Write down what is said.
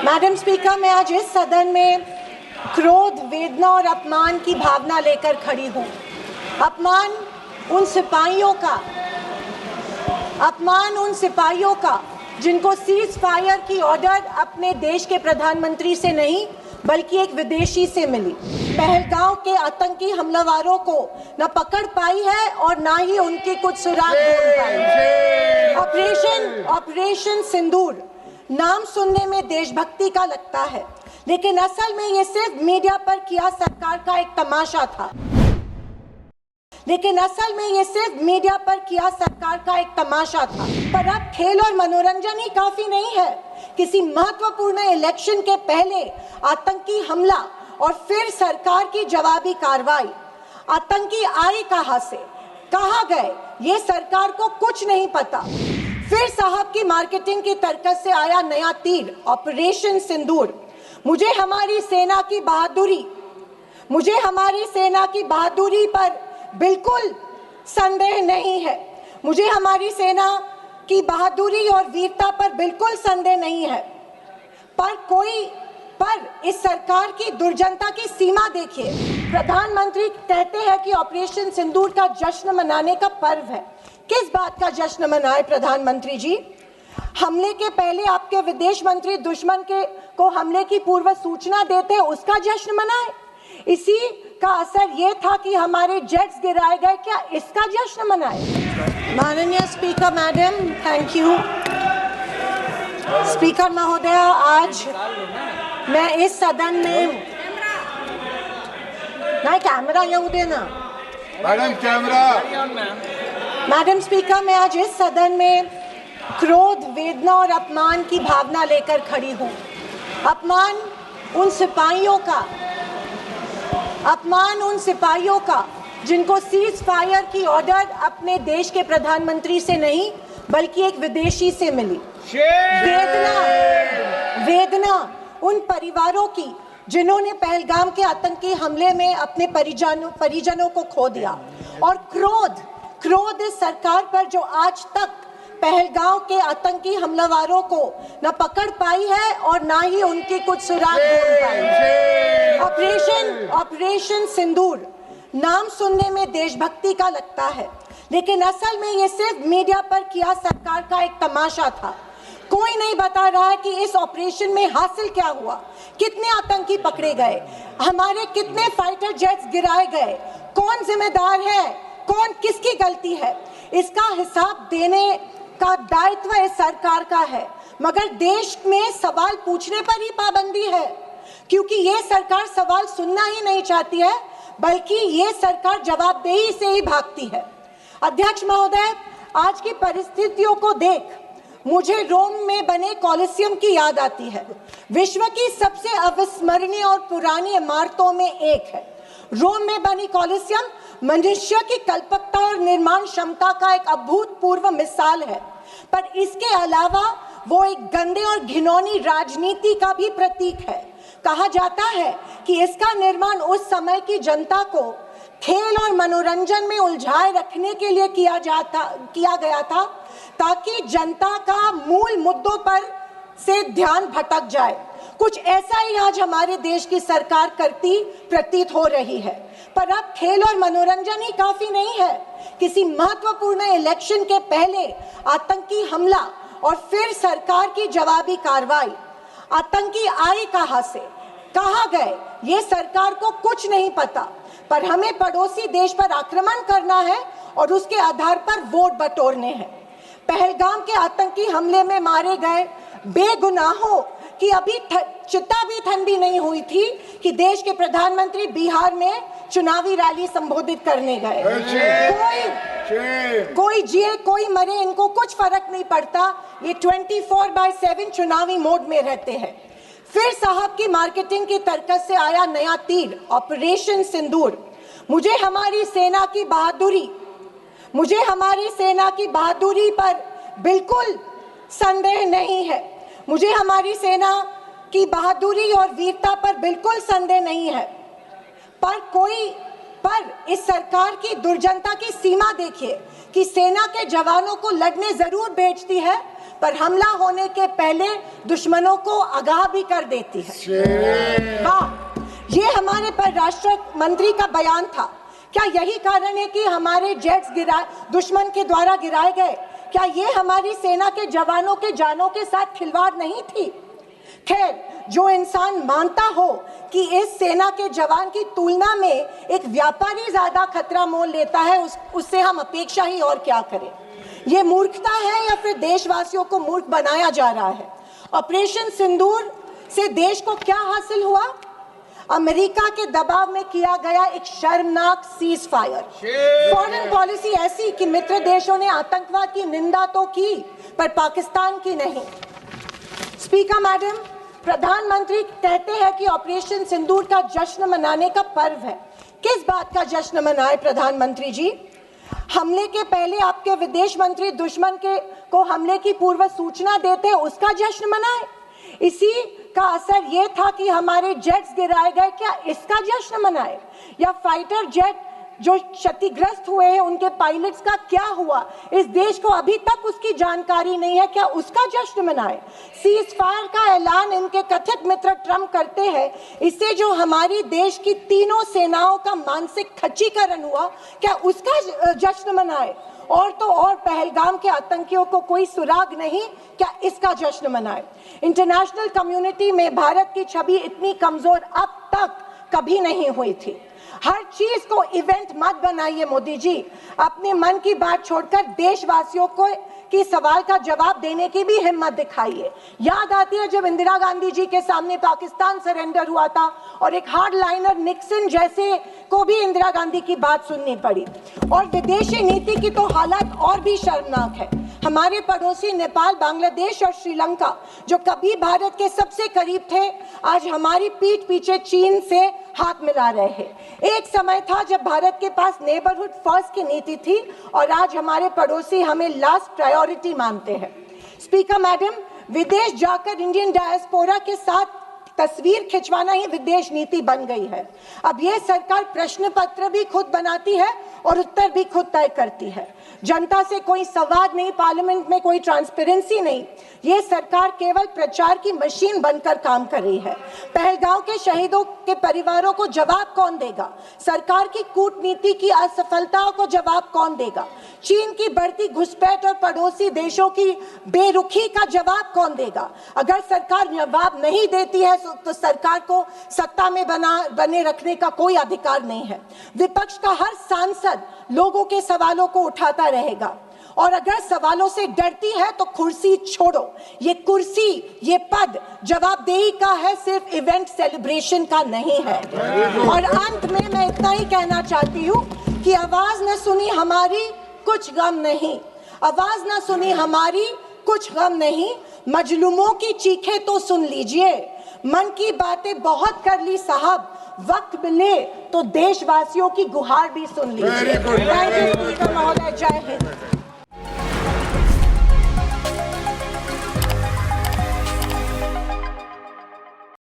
Madam speaker, मैं आज इस सदन में क्रोध, वेदना और अपमान की भावना लेकर खड़ी हूँ। अपमान उन सिपाहियों का जिनको सीज फायर की ऑर्डर अपने देश के प्रधानमंत्री से नहीं बल्कि एक विदेशी से मिली। पहलगांव के आतंकी हमलावरों को न पकड़ पाई है और न ही उनके कुछ सुराग ढूंढ पाई। ऑपरेशन सिंदूर नाम सुनने में देशभक्ति का लगता है, लेकिन असल में ये सिर्फ मीडिया पर किया सरकार का एक तमाशा था। पर अब खेल और मनोरंजन ही काफी नहीं है। किसी महत्वपूर्ण इलेक्शन के पहले आतंकी हमला और फिर सरकार की जवाबी कार्रवाई। आतंकी आए कहां से, कहां गए, ये सरकार को कुछ नहीं पता। फिर साहब की मार्केटिंग की तरकस से आया नया तीर, ऑपरेशन सिंदूर। मुझे हमारी सेना की बहादुरी पर बिल्कुल संदेह नहीं है। मुझे हमारी सेना की बहादुरी और वीरता पर बिल्कुल संदेह नहीं है। पर इस सरकार की दुर्जनता की सीमा देखिए। प्रधानमंत्री कहते हैं कि ऑपरेशन सिंदूर का जश्न मनाने का पर्व है। किस बात का जश्न मनाए प्रधानमंत्री जी? हमले के पहले आपके विदेश मंत्री दुश्मन को हमले की पूर्व सूचना देते हैं, उसका जश्न मनाए? इसी का असर ये था कि हमारे जेट्स गिराए गए, क्या इसका जश्न मनाए? माननीय speaker madam, thank you. Speaker महोदय, आज मैं इस सदन में कैमरा येऊ देना मैडम, कैमरा। मैडम स्पीकर, मैं आज इस सदन में क्रोध, वेदना और अपमान की भावना लेकर खड़ी हूँ। अपमान उन सिपाहियों का जिनको सीज फायर की ऑर्डर अपने देश के प्रधानमंत्री से नहीं बल्कि एक विदेशी से मिली। वेदना उन परिवारों की जिन्होंने पहलगाम के आतंकी हमले में अपने परिजनों को खो दिया, और क्रोध इस सरकार पर जो आज तक पहलगांव के आतंकी हमलावरों को न पकड़ पाई है और न ही उनके कुछ सुराग ढूंढ पाई। ऑपरेशन सिंदूर नाम सुनने में देशभक्ति का लगता है, लेकिन असल में ये सिर्फ मीडिया पर किया सरकार का एक तमाशा था। कोई नहीं बता रहा है कि इस ऑपरेशन में हासिल क्या हुआ, कितने आतंकी पकड़े गए, हमारे कितने फाइटर जेट्स गिराए गए, कौन जिम्मेदार है, कौन किसकी गलती है। इसका हिसाब देने का दायित्व इस सरकार का है, मगर देश में सवाल पूछने पर ही पाबंदी है, क्योंकि ये सरकार सवाल सुनना ही नहीं चाहती है, बल्कि ये सरकार जवाबदेही से ही भागती है। अध्यक्ष महोदय, आज की परिस्थितियों को देख मुझे रोम में बने कॉलिसियम की याद आती है। विश्व की सबसे अविस्मरणीय और पुरानी इमारतों में एक है। रोम में बनी कॉलिसियम मनुष्य की कल्पकता और निर्माण क्षमता का एक अभूतपूर्व मिसाल है, पर इसके अलावा वो एक गंदे और घिनौनी राजनीति का भी प्रतीक है। कहा जाता है कि इसका निर्माण उस समय की जनता को खेल और मनोरंजन में उलझाए रखने के लिए किया गया था, ताकि जनता का मूल मुद्दों पर से ध्यान भटक जाए। कुछ ऐसा ही आज हमारे देश की सरकार करती प्रतीत हो रही है। पर अब खेल और मनोरंजन ही काफी नहीं है। किसी महत्वपूर्ण इलेक्शन के पहले आतंकी हमला और फिर सरकार की जवाबी कार्रवाई। आतंकी आए कहां से, कहां गए, ये सरकार को कुछ नहीं पता। पर हमें पड़ोसी देश पर आक्रमण करना है और उसके आधार पर वोट बटोरने हैं। पहलगाम के आतंकी हमले में मारे गए बेगुनाहों की अभी चिता भी ठंडी नहीं हुई थी कि देश के प्रधानमंत्री बिहार में चुनावी रैली संबोधित करने गए। कोई जिए कोई मरे, इनको कुछ फर्क नहीं पड़ता। ये 24/7 चुनावी मोड में रहते हैं। फिर साहब की मार्केटिंग की तरकस से आया नया तीर, ऑपरेशन सिंदूर। मुझे हमारी सेना की बहादुरी पर बिल्कुल संदेह नहीं है। मुझे हमारी सेना की बहादुरी और वीरता पर बिल्कुल संदेह नहीं है। पर इस सरकार की दुर्जनता की सीमा देखिए कि सेना के जवानों को लड़ने जरूर भेजती है, पर हमला होने के पहले दुश्मनों को आगाह भी कर देती है। वाह, ये हमारे परराष्ट्र मंत्री का बयान था। क्या यही कारण है कि हमारे जेट्स दुश्मन के द्वारा गिराए गए? क्या ये हमारी सेना के जवानों के जानों के साथ खिलवाड़ नहीं थी? खैर, जो इंसान मानता हो कि इस सेना के जवान की तुलना में एक व्यापारी ज्यादा खतरा मोल लेता है, उससे हम अपेक्षा ही और क्या करें। ये मूर्खता है या फिर देशवासियों को मूर्ख बनाया जा रहा है? ऑपरेशन सिंदूर से देश को क्या हासिल हुआ? अमेरिका के दबाव में किया गया एक शर्मनाक सीज फायर। फॉरेन पॉलिसी ऐसी कि मित्र देशों ने आतंकवाद की निंदा तो की, पर पाकिस्तान की नहीं। स्पीकर मैडम, प्रधानमंत्री कहते हैं कि ऑपरेशन सिंदूर का जश्न मनाने का पर्व है। किस बात का जश्न मनाए प्रधानमंत्री जी? हमले के पहले आपके विदेश मंत्री दुश्मन को हमले की पूर्व सूचना देते, उसका जश्न मनाए? इसी का असर ये था कि हमारे जेट्स गिराए गए, क्या इसका जश्न मनाए? या फाइटर जेट जो क्षतिग्रस्त हुए हैं उनके पायलट्स का क्या हुआ? इस देश को अभी तक उसकी जानकारी नहीं है, क्या उसका जश्न मनाए? सीज फायर का ऐलान इनके कथित मित्र ट्रंप करते हैं, इससे जो हमारी देश की तीनों सेनाओं का मानसिक खच्चीकरण हुआ, क्या उसका जश्न मनाए? और तो और पहलगाम के आतंकियों को कोई सुराग नहीं, क्या इसका जश्न मनाए? इंटरनेशनल कम्युनिटी में भारत की छवि इतनी कमजोर अब तक कभी नहीं हुई थी। हर चीज को इवेंट मत बनाइए मोदी जी। अपने मन की बात छोड़कर देशवासियों को की सवाल का जवाब देने की भी हिम्मत दिखाइए। याद आती है जब इंदिरा गांधी जी के सामने पाकिस्तान सरेंडर हुआ था और एक हार्ड लाइनर निक्सन जैसे को भी इंदिरा गांधी की बात सुननी पड़ी। और विदेशी नीति की तो हालत और भी शर्मनाक है। हमारे पड़ोसी नेपाल, बांग्लादेश और श्रीलंका जो कभी भारत के सबसे करीब थे, आज हमारी पीठ पीछे चीन से हाथ मिला रहे हैं। एक समय था जब भारत के पास नेबरहुड फर्स्ट की नीति थी और आज हमारे पड़ोसी हमें लास्ट प्रायोरिटी मानते हैं। स्पीकर मैडम, विदेश जाकर इंडियन डायस्पोरा के साथ तस्वीर खिंचवाना ही विदेश नीति बन गई है। अब ये सरकार प्रश्न पत्र भी खुद बनाती है और उत्तर भी खुद तय करती है। जनता से कोई संवाद नहीं, पार्लियामेंट में कोई ट्रांसपेरेंसी नहीं। ये सरकार केवल प्रचार की मशीन बनकर काम कर रही है। पहलगांव के शहीदों के परिवारों को जवाब कौन देगा? सरकार की कूटनीति की असफलताओं को जवाब कौन देगा? चीन की बढ़ती घुसपैठ और पड़ोसी देशों की बेरुखी का जवाब कौन देगा? अगर सरकार जवाब नहीं देती है तो सरकार को सत्ता में बने रखने का कोई अधिकार नहीं है। विपक्ष का हर सांसद लोगों के सवालों को उठाता रहेगा और अगर सवालों से डरती है तो कुर्सी छोड़ो। ये कुर्सी, ये पद जवाबदेही का है, सिर्फ इवेंट सेलिब्रेशन का नहीं है। और अंत में मैं इतना ही कहना चाहती हूँ कि आवाज न सुनी हमारी, कुछ गम नहीं। आवाज न सुनी हमारी, कुछ गम नहीं। मजलूमों की चीखें तो सुन लीजिए। मन की बातें बहुत कर ली साहब, वक्त मिले तो देशवासियों की गुहार भी सुन लीजिए। Thank you.